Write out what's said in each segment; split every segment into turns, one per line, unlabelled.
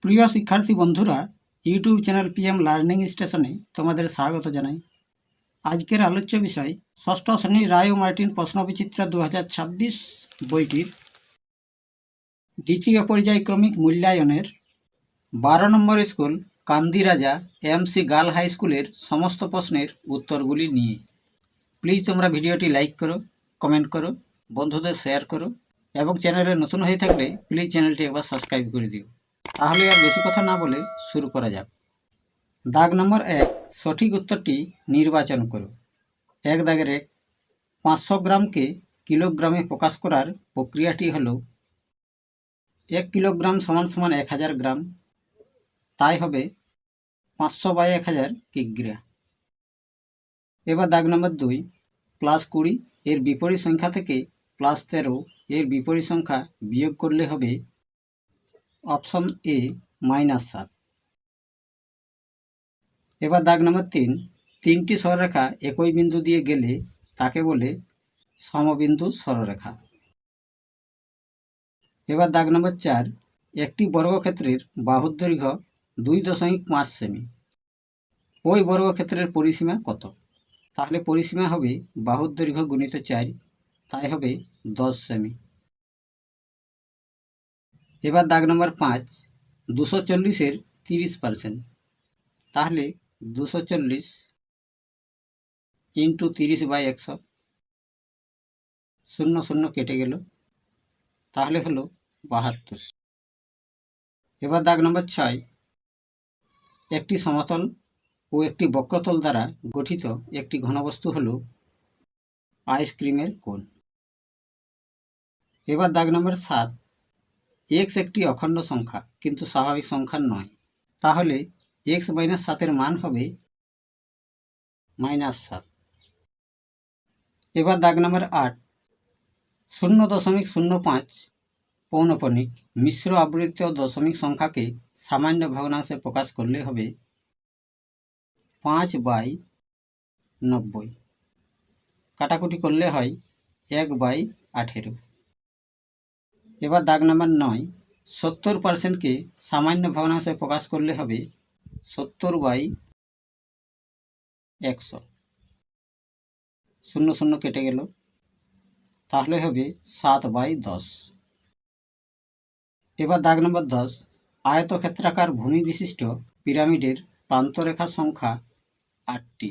প্রিয় শিক্ষার্থী বন্ধুরা, ইউটিউব চ্যানেল পিএম লার্নিং স্টেশনে তোমাদের স্বাগত জানাই। আজকের আলোচ্য বিষয় ষষ্ঠ শ্রেণীর রায় ও মার্টিন প্রশ্নবিচিত্রা 2026 বইটির দ্বিতীয় পর্যায়ক্রমিক মূল্যায়নের 12 নম্বর স্কুল কান্দিরাজা এমসি গার্ল হাই স্কুলের সমস্ত প্রশ্নের উত্তরগুলি নিয়ে। প্লিজ তোমরা ভিডিওটি লাইক করো, কমেন্ট করো, বন্ধুদের শেয়ার করো এবং চ্যানেলে নতুন হয়ে থাকলে প্লিজ চ্যানেলটি একবার সাবস্ক্রাইব করে দিও। তাহলে আর বেশি কথা না বলে শুরু করা যাক। দাগ নম্বর 1, সঠিক উত্তরটি নির্বাচন করো। 1 দাগের 1, 500 গ্রামকে কিলোগ্রামে প্রকাশ করার প্রক্রিয়াটি হল 1 কিলোগ্রাম সমান সমান 1000 গ্রাম, তাই হবে 500/1000 কিগ্রা। এবার দাগ নম্বর 2, +20 এর বিপরীত সংখ্যা থেকে +13 এর বিপরীত সংখ্যা বিয়োগ করলে হবে অপশন এ -7। এবার দাগ নম্বর 3, 3টি সরলরেখা একই বিন্দু দিয়ে গেলে তাকে বলে সমবিন্দু সরলরেখা। এবার দাগ নম্বর 4, একটি বর্গক্ষেত্রের বাহুর দৈর্ঘ্য 2.5 সেমি। ওই বর্গক্ষেত্রের পরিসীমা কত? তাহলে পরিসীমা হবে বাহুর দৈর্ঘ্য গুণিত 4, তাই হবে 10 সেমি। এবার দাগ নম্বর 5, 240-এর 30%, তাহলে 240 × 30/100, 0 কেটে গেল, তাহলে হলো 72। এবার দাগ নম্বর 6, একটি সমতল ও একটি বক্রতল দ্বারা গঠিত একটি ঘনবস্তু হল আইসক্রিমের কোণ। এবার দাগ নম্বর 7, x একটি অখণ্ড সংখ্যা কিন্তু স্বাভাবিক সংখ্যা নয়, তাহলে x - 7 এর মান হবে -7। এবার দাগ নম্বর 8, 0.05 পৌনঃপুনিক মিশ্র আবৃত্ত দশমিক সংখ্যাকে সামান্য ভগ্নাংশে প্রকাশ করলে হবে 5/90, কাটাকুটি করলে হয় 1/18। এবার দাগ নম্বর 9, 70%কে সামান্য ভগ্নাংশে প্রকাশ করলে হবে 70/100, 0 কেটে গেল, তাহলে হবে 7/10। এবার দাগ নম্বর 10, আয়তক্ষেত্রাকার ভূমি বিশিষ্ট পিরামিডের প্রান্তরেখার সংখ্যা 8টি।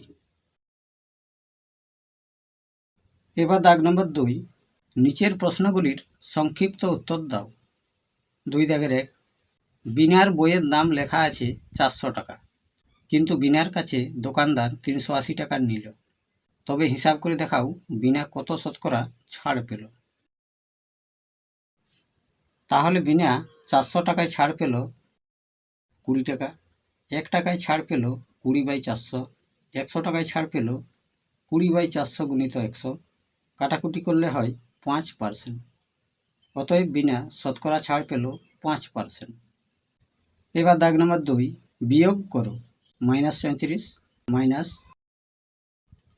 এবার দাগ নম্বর 2, নিচের প্রশ্নগুলির সংক্ষিপ্ত উত্তর দাও। 2 দাগের 1, বিনার বইয়ের দাম লেখা আছে 400 টাকা, কিন্তু বিনার কাছে দোকানদার 380 টাকার নিল, তবে হিসাব করে দেখাও বিনা কত শতকরা ছাড় পেল। তাহলে বিনা 400 টাকায় ছাড় পেল 20 টাকা, 1 টাকায় ছাড় পেল 20/400, 100 টাকায় ছাড় পেল 20/400 গুণিত 100, কাটাকুটি করলে হয় 5%, অতএব বিনা শতকরা ছাড় পেল 5%। এবার দাগ নম্বর 2, বিয়োগ করো। -34 মাইনাস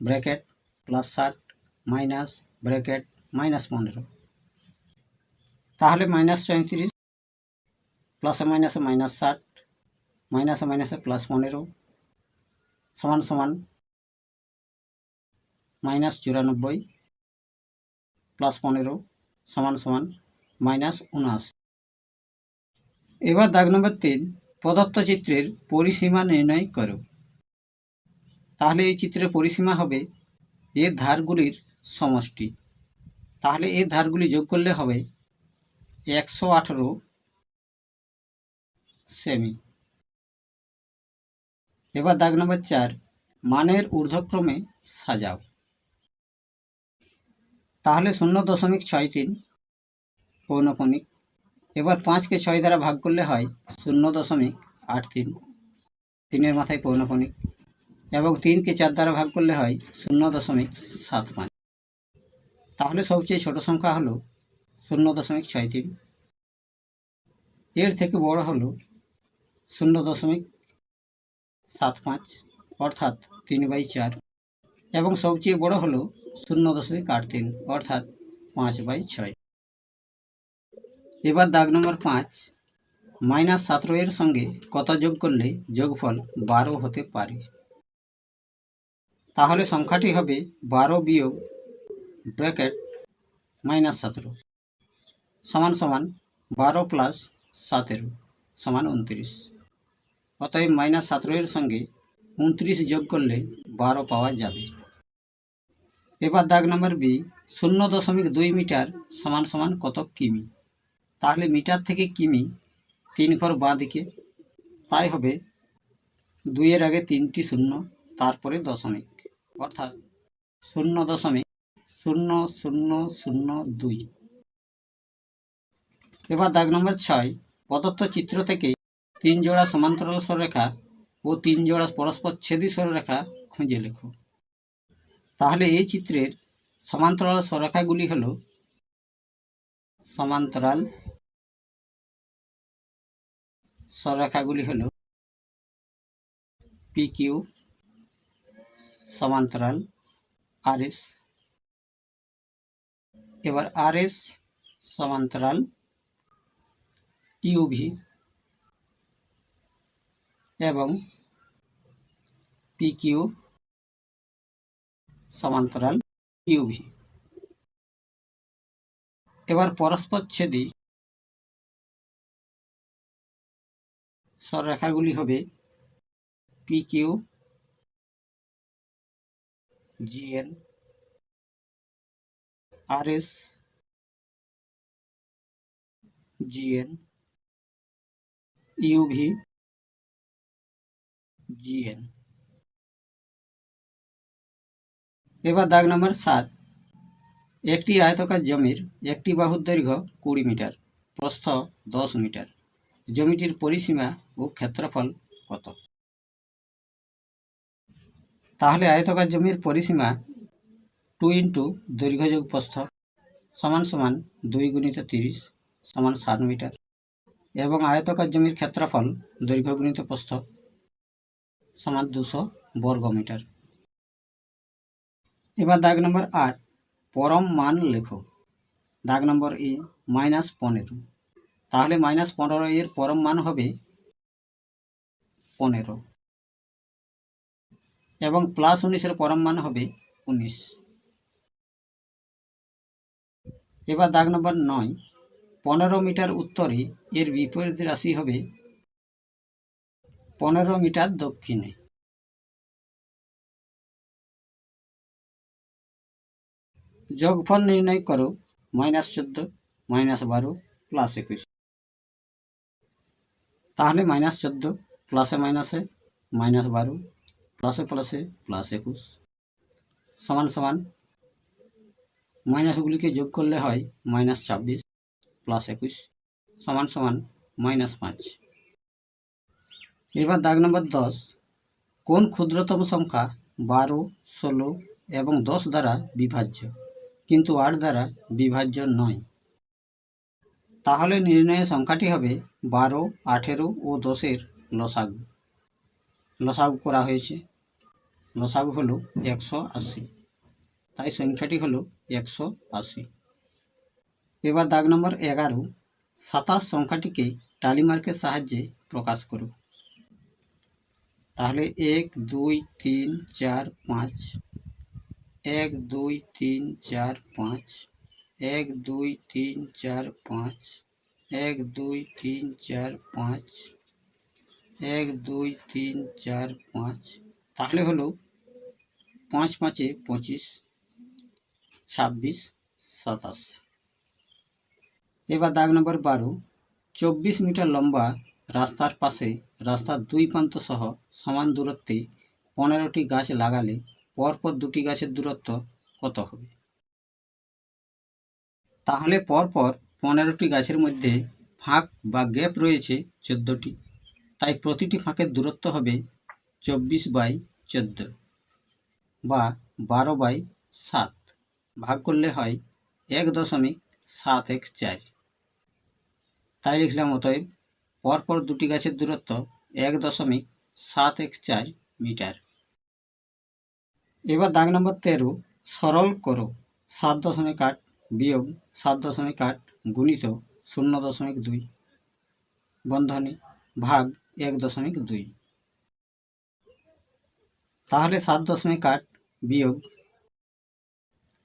ব্র্যাকেট +60 মাইনাস ব্র্যাকেট -15, তাহলে -34 প্লাসে মাইনাসে -60 মাইনাসে মাইনাসে +15 সমান সমান -94 +15 সমান সমান -79। এবার দাগ নম্বর 3, প্রদত্ত চিত্রের পরিসীমা নির্ণয় করো। তাহলে এই চিত্রের পরিসীমা হবে এর ধারগুলির সমষ্টি, তাহলে এর ধারগুলি যোগ করলে হবে 118 সেমি। এবার দাগ নম্বর 4, মানের ঊর্ধ্বক্রমে সাজাও। তাহলে 0.63 পৌনঃপুনিক। এবার 5কে 6 দ্বারা ভাগ করলে হয় 0.83, 3-এর মাথায় পৌনঃপুনিক, এবং 3কে 4 দ্বারা ভাগ করলে হয় 0.75। তাহলে সবচেয়ে ছোট সংখ্যা হলো 0.63, এর থেকে বড় হলো 0.75 অর্থাৎ 3/4, এবং সবচেয়ে বড় হলো 0.83 অর্থাৎ 5/6। এবার দাগ নম্বর 5, -17 এর সঙ্গে কত যোগ করলে যোগফল 12 হতে পারে? তাহলে সংখ্যাটি হবে 12 বিয়োগ ব্র্যাকেট -17 সমান সমান 12 প্লাস 17 সমান 29। অতএব -17 এর সঙ্গে 29 যোগ করলে 12 পাওয়া যাবে। এবার দাগ নম্বর বি, 0.2 মিটার সমান সমান কত কিমি? তাহলে মিটার থেকে কিমি 3 ঘর বাঁ দিকে, তাই হবে 2 এর আগে 3টি শূন্য, তারপরে দশমিক, অর্থাৎ 0.0002। এবার দাগ নম্বর 6, প্রদত্ত চিত্র থেকে 3 জোড়া সমান্তরাল সরলরেখা ও 3 জোড়া পরস্পরচ্ছেদী সরলরেখা খুঁজে লেখো। তাহলে এই চিত্রের সমান্তরাল সরলরেখাগুলি হল PQ সমান্তরাল RS, এবার RS সমান্তরাল UV এবং PQ সমান্তরাল UV। এবার পরস্পরচ্ছেদী সরলরেখাগুলি হবে PQ GN, RS GN, UV GN। এবার দাগ নম্বর 7, একটি আয়তাকার জমির একটি বাহুর দৈর্ঘ্য 20 মিটার, প্রস্থ 10 মিটার, জমিটির পরিসীমা ও ক্ষেত্রফল কত? তাহলে আয়তাকার জমির পরিসীমা 2 ইন্টু দৈর্ঘ্য যোগ প্রস্থ সমান সমান 2 গুণিত 30 সমান 60 মিটার, এবং আয়তাকার জমির ক্ষেত্রফল দৈর্ঘ্য গুণিত প্রস্থ সমান 200 বর্গ মিটার। এবার দাগ নম্বর 8, পরম মান লেখো। দাগ নম্বর এ, -15। তাহলে -15 এর পরম মান হবে 15 এবং +19 এর পরম মান হবে 19। এবার দাগ নম্বর 9, 15 মিটার উত্তরে এর বিপরীত রাশি হবে 15 মিটার দক্ষিণে। যোগফল নির্ণয় করো -14 -12 +21। তাহলে -14 প্লাসে মাইনাসে -12 প্লাসে প্লাসে +21 সমান সমান মাইনাসগুলিকে যোগ করলে হয় -26 +21 সমান সমান -5। এবার দাগ নম্বর 10, কোন ক্ষুদ্রতম সংখ্যা 12, 16 এবং 10 দ্বারা বিভাজ্য কিন্তু 8 দ্বারা বিভাজ্য নয়? তাহলে নির্ণয়ের সংখ্যাটি হবে 12, 18 ও 10-এর লসাগু। লসাগু করা হয়েছে, লসাগু হলো 180, তাই সংখ্যাটি হলো 180। এবার দাগ নম্বর 11, 27 সংখ্যাটিকে টালিমার্কের সাহায্যে প্রকাশ করো। তাহলে 1 2 3 4 5, 1 2 3 4 5, 1 2 3 4 5, 1 2 3 4 5, 1 2 3 4 5, তাহলে হলো 5 5 25, 26 27। এবার দাগ নম্বর 12, 24 মিটার লম্বা রাস্তার পাশে রাস্তার 2 প্রান্ত সহ সমান দূরত্বে 15টি গাছ লাগালে পরপর 2টি গাছের দূরত্ব কত হবে? তাহলে পরপর 15টি গাছের মধ্যে ফাঁক বা গ্যাপ রয়েছে 14টি, তাই প্রতিটি ফাঁকের দূরত্ব হবে 24/14 বা 12/7, ভাগ করলে হয় 1.714। তাই লিখলাম অতএব পরপর 2টি গাছের দূরত্ব 1.714 মিটার। এবার দাগ নম্বর 13, সরল করো 7.8 বিয়োগ 7.8 গুণিত 0.2 বন্ধনী ভাগ 1.2। তাহলে 7.8 বিয়োগ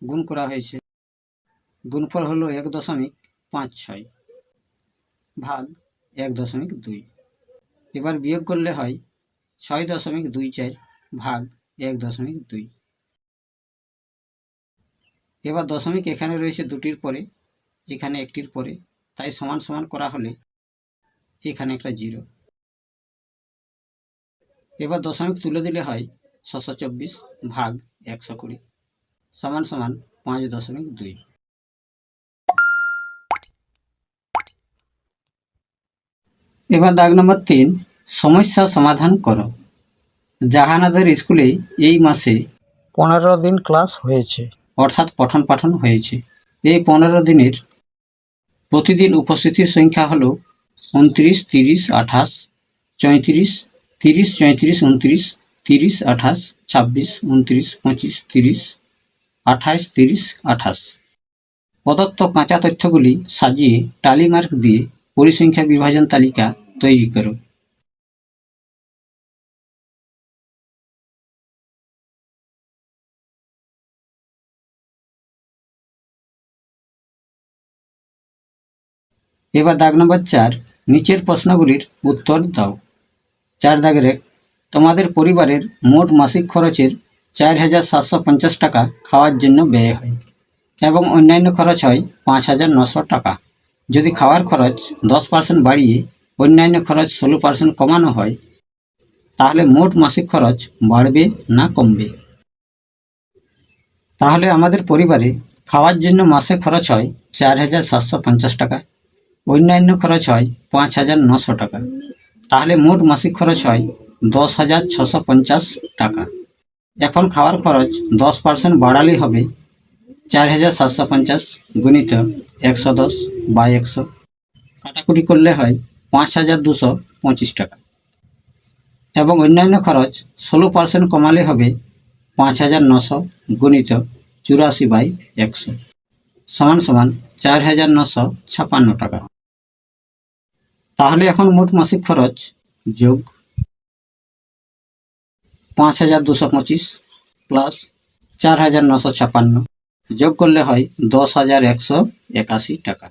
গুণ করা হয়েছে, গুণফল হলো 1.56 ভাগ 1.2। এবার বিয়োগ করলে হয় 6.24 ভাগ 1.2। এবার দশমিক এখানে রয়েছে দুটির পরে, এখানে একটির পরে, তাই সমান সমান করা হলে এখানে একটা 0। এবার দশমিক তুলে দিলে হয় 624 ভাগ 120 সমান সমান 5.2। এবার দাগ নম্বর 3, সমস্যা সমাধান করো। জাহানাদের স্কুলে এই মাসে 15 দিন ক্লাস হয়েছে, অর্থাৎ পঠন পাঠন হয়েছে। এই 15 দিনের প্রতিদিন উপস্থিতির সংখ্যা হলো 29, 30, 28, 34, 30, 34, 29, 30, 28, 26, 29, 25, 30, 28, 30, 28। প্রদত্ত কাঁচা তথ্যগুলি সাজিয়ে টালি মার্ক দিয়ে পরিসংখ্যা বিভাজন তালিকা তৈরি করো। এবার দাগ নম্বর 4, নিচের প্রশ্নগুলির উত্তর দাও। 4 দাগের 1, তোমাদের পরিবারের মোট মাসিক খরচের 4,750 টাকা খাওয়ার জন্য ব্যয় হয় এবং অন্যান্য খরচ হয় 5,900 টাকা। যদি খাওয়ার খরচ 10% বাড়িয়ে অন্যান্য খরচ 16% কমানো হয়, তাহলে মোট মাসিক খরচ বাড়বে না কমবে? তাহলে আমাদের পরিবারে খাওয়ার জন্য মাসে খরচ হয় 4,750 টাকা, অন্যান্য খরচ হয় 5,900 টাকা, তাহলে মোট মাসিক খরচ হয় 10,650 টাকা। এখন খাওয়ার খরচ 10% বাড়ালেই হবে 4,750 গুণিত 110 বাই 100, কাটাকুটি করলে হয় 5,225 টাকা। এবং অন্যান্য খরচ 16% কমালে হবে 5,900 গুণিত 84 বাই 100 সমান সমান 4,956 টাকা। তাহলে এখন মোট মাসিক খরচ যোগ 5,225 প্লাস 4,956 যোগ করলে হয় 10,181 টাকা।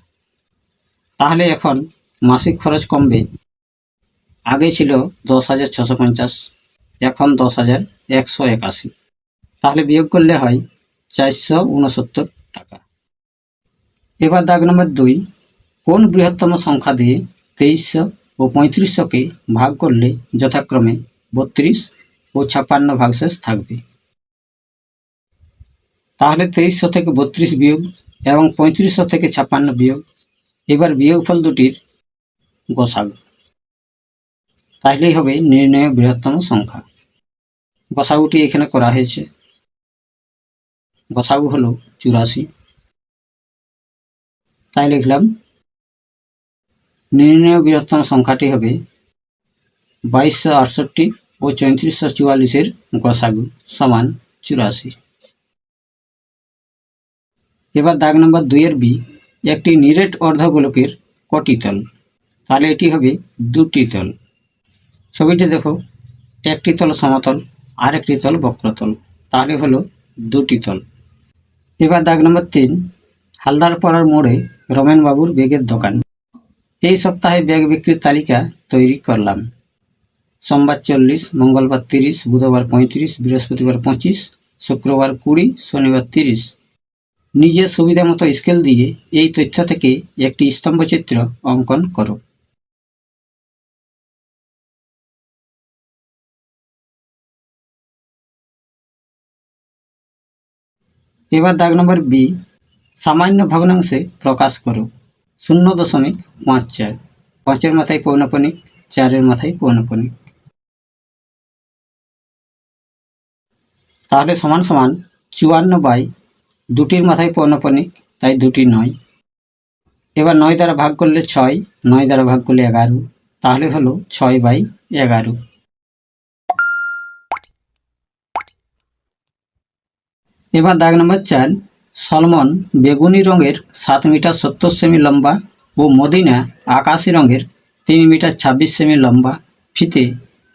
তাহলে এখন মাসিক খরচ কমবে, আগে ছিল 10,650, এখন 10,181। তাহলে বিয়োগ করলে হয় 469 টাকা। এবার দাগ নম্বর 2, কোন বৃহত্তম সংখ্যা দিয়ে 2300 ও 3500কে ভাগ করলে যথাক্রমে 32 ও 56 ভাগশেষ থাকবে? তাহলে 2300 থেকে 32 বিয়োগ এবং 3500 থেকে 56 বিয়োগ। এবার বিয়োগফল দুটির গসাগু, তাহলেই হবে নির্ণয় বৃহত্তম সংখ্যা। গসাগুটি এখানে করা হয়েছে, গসাগু হলো 84, তাই লিখলাম নির্ণয় বৃহত্তম সংখ্যাটি হবে 2268 ও 3444-এর গসাগু সমান 84। এবার দাগ নম্বর 2 এর বি, একটি নিরেট অর্ধগোলকের কটি তল? তাহলে এটি হবে 2টি তল। ছবিটি দেখো, একটি তল সমতল আর একটি তল বক্রতল, তাহলে হলো 2টি তল। এবার দাগ নম্বর 3, হালদারপাড়ার মোড়ে রমেন বাবুর ব্যাগের দোকান। এই সপ্তাহে ব্যাগ বিক্রির তালিকা তৈরি করলাম। সোমবার 40, মঙ্গলবার 30, বুধবার 35, বৃহস্পতিবার 25, শুক্রবার 20, শনিবার 30। নিজের সুবিধা মতো স্কেল দিয়ে এই তথ্য থেকে একটি স্তম্ভচিত্র অঙ্কন করো। এবার দাগ নম্বর বি, সামান্য ভগ্নাংশে প্রকাশ করো। 0.54, 5-এর মাথায় পৌনঃপুনিক, 4-এর মাথায় পৌনঃপুনিক। তাহলে সমান সমান 54 বাই 2টির মাথায় পৌনঃপুনিক, তাই 2টি 9। এবার 9 দ্বারা ভাগ করলে 6, 9 দ্বারা ভাগ করলে 11, তাহলে হলো 6 বাই 11। এবার দাগ নম্বর 4, সলমন বেগুনি রঙের 7 মিটার 70 সেমি লম্বা ও মদিনা আকাশি রঙের 3 মিটার 26 সেমি লম্বা ফিতে।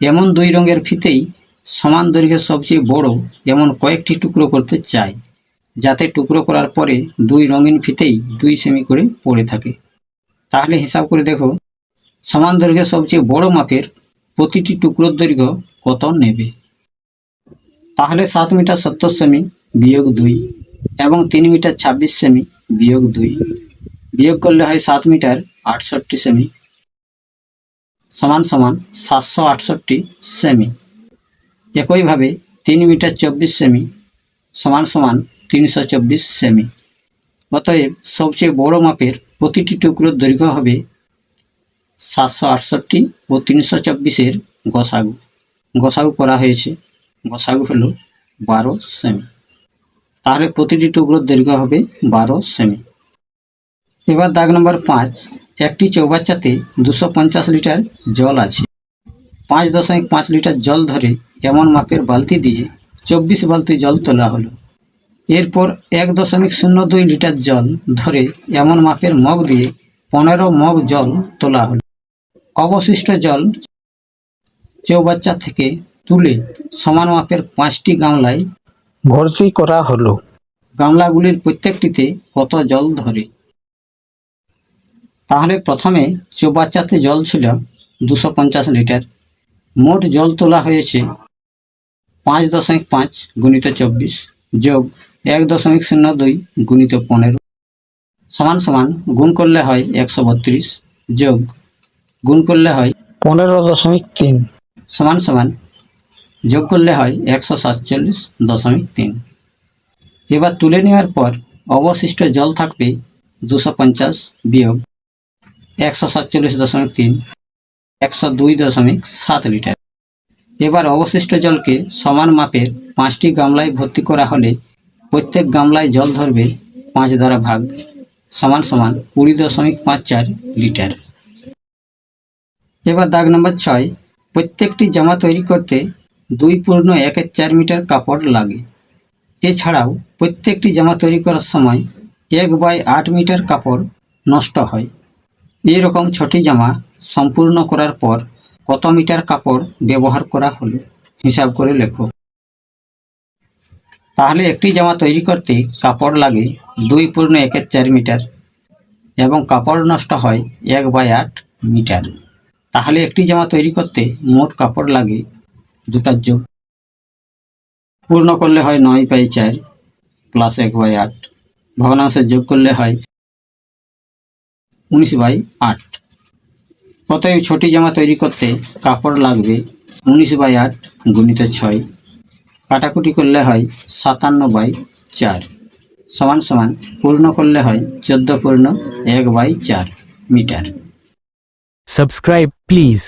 এমন দুই রঙের ফিতেই সমান দৈর্ঘ্যের সবচেয়ে বড় এমন কয়েকটি টুকরো করতে চাই, যাতে টুকরো করার পরে দুই রঙিন ফিতেই 2 সেমি করে পড়ে থাকে। তাহলে হিসাব করে দেখো, সমান দৈর্ঘ্যের সবচেয়ে বড় মাপের প্রতিটি টুকরোর দৈর্ঘ্য কত নেবে। তাহলে 7 মিটার 70 সেমি বিয়োগ 2 এবং 3 মিটার 26 সেমি বিয়োগ 2 বিয়োগ করলে হয় 7 মিটার 68 সেমি সমান সমান 768 সেমি। একইভাবে 3 মিটার 24 সেমি সমান সমান 324 সেমি। অতএব সবচেয়ে বড় মাপের প্রতিটি টুকরোর দৈর্ঘ্য হবে 768 ও 324-এর গসাগু। গসাগু করা হয়েছে, গসাগু হলো 12 সেমি। তাহলে প্রতিটি টুকরোর দৈর্ঘ্য হবে 12 সেমি। এবার দাগ নম্বর 5, একটি চৌবাচ্চাতে 250 লিটার জল আছে। 5.5 লিটার জল ধরে এমন মাপের বালতি দিয়ে 24 বালতি জল তোলা হলো। এরপর 1.02 লিটার জল ধরে এমন মাপের মগ দিয়ে 15 মগ জল তোলা হলো। অবশিষ্ট জল চৌবাচ্চা থেকে তুলে সমান মাপের 5টি গামলায় ভর্তি করা হলো। গামলাগুলির প্রত্যেকটিতে কত জল ধরে? তাহলে প্রথমে চৌবাচ্চাতে জল ছিল 250 লিটার। মোট জল তোলা হয়েছে 5.5 গুণিত 24 যোগ 1.02 গুণিত 15 সমান সমান গুণ করলে হয় 132 যোগ গুণ করলে হয় 15.3 সমান সমান যোগ করলে হয় 147.3। এবার তুলে নেওয়ার পর অবশিষ্ট জল থাকবে 250 বিয়োগ 147.3 102.7 লিটার। এবার অবশিষ্ট জলকে সমান মাপের 5টি গামলায় ভর্তি করা হলে প্রত্যেক গামলায় জল ধরবে 5 দ্বারা ভাগ সমান সমান 20.54 লিটার। এবার দাগ নম্বর 6, প্রত্যেকটি জামা তৈরি করতে 2.1/4 মিটার কাপড় লাগে। এছাড়াও প্রত্যেকটি জামা তৈরি করার সময় 1/8 মিটার কাপড় নষ্ট হয়। এরকম 6টি জামা সম্পূর্ণ করার পর কত মিটার কাপড় ব্যবহার করা হলো হিসাব করে লেখো। তাহলে একটি জামা তৈরি করতে কাপড় লাগে 2.1/4 মিটার এবং কাপড় নষ্ট হয় 1/8 মিটার। তাহলে একটি জামা তৈরি করতে মোট কাপড় লাগে দুটার যোগ পূর্ণ করলে হয় 9/4 প্লাস 1/8 ভগ্নাংশের যোগ করলে হয় 19/8। অতএব 6টি জামা তৈরি করতে কাপড় লাগবে 19/8 গুণিত 6 কাটাকুটি করলে হয় 57/4 সমান সমান পূর্ণ করলে হয় 14.1/4 মিটার।
Subscribe please.